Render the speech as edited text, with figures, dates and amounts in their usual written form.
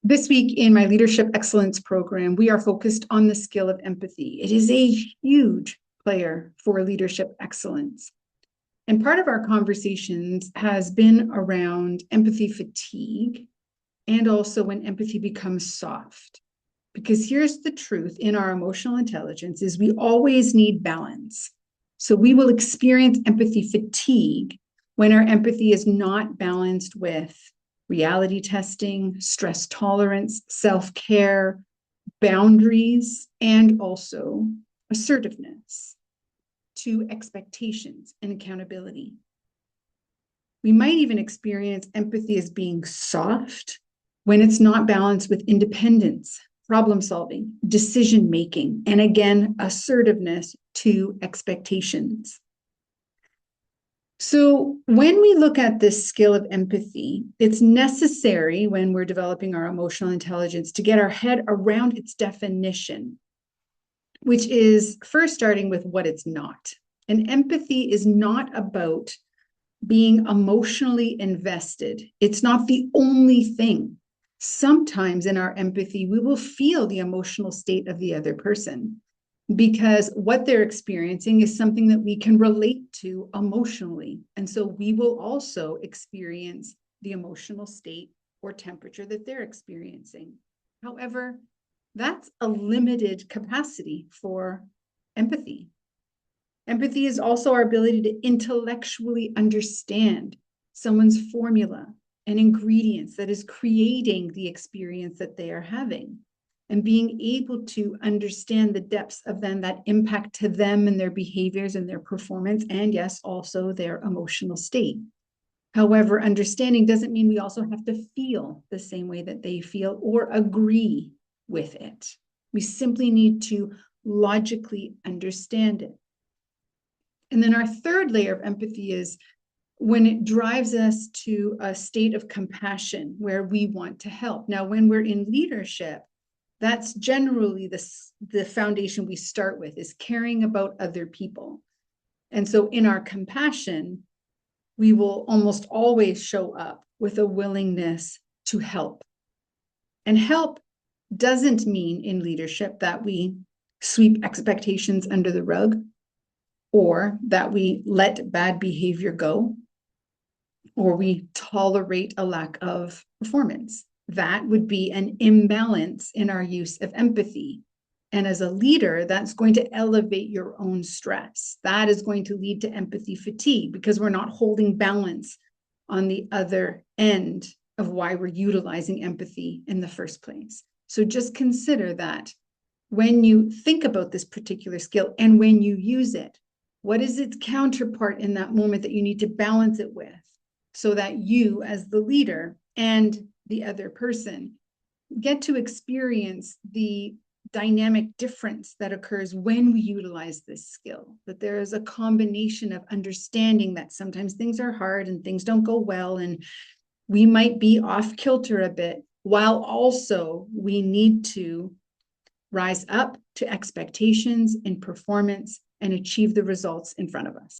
This week in my Leadership Excellence program, we are focused on the skill of empathy. It is a huge player for leadership excellence. And part of our conversations has been around empathy fatigue and also when empathy becomes soft. Because here's the truth in our emotional intelligence is we always need balance. So we will experience empathy fatigue when our empathy is not balanced with reality testing, stress tolerance, self-care, boundaries, and also assertiveness to expectations and accountability. We might even experience empathy as being soft when it's not balanced with independence, problem solving, decision making, and again, assertiveness to expectations. So when we look at this skill of empathy, it's necessary when we're developing our emotional intelligence to get our head around its definition, which is first starting with what it's not. And empathy is not about being emotionally invested. It's not the only thing. Sometimes in our empathy, we will feel the emotional state of the other person because what they're experiencing is something that we can relate to emotionally. And so we will also experience the emotional state or temperature that they're experiencing. However, that's a limited capacity for empathy. Empathy is also our ability to intellectually understand someone's formula and ingredients that is creating the experience that they are having, and being able to understand the depths of then that impact to them and their behaviors and their performance, and yes, also their emotional state. However, understanding doesn't mean we also have to feel the same way that they feel or agree with it. We simply need to logically understand it. And then our third layer of empathy is when it drives us to a state of compassion where we want to help. Now, when we're in leadership, that's generally the foundation we start with, is caring about other people. And so in our compassion, we will almost always show up with a willingness to help. And help doesn't mean in leadership that we sweep expectations under the rug, or that we let bad behavior go, or we tolerate a lack of performance. That would be an imbalance in our use of empathy. And as a leader, that's going to elevate your own stress. That is going to lead to empathy fatigue because we're not holding balance on the other end of why we're utilizing empathy in the first place. So just consider that when you think about this particular skill and when you use it, what is its counterpart in that moment that you need to balance it with, so that you as the leader and the other person get to experience the dynamic difference that occurs when we utilize this skill, that there is a combination of understanding that sometimes things are hard and things don't go well and we might be off kilter a bit, while also we need to rise up to expectations in performance and achieve the results in front of us.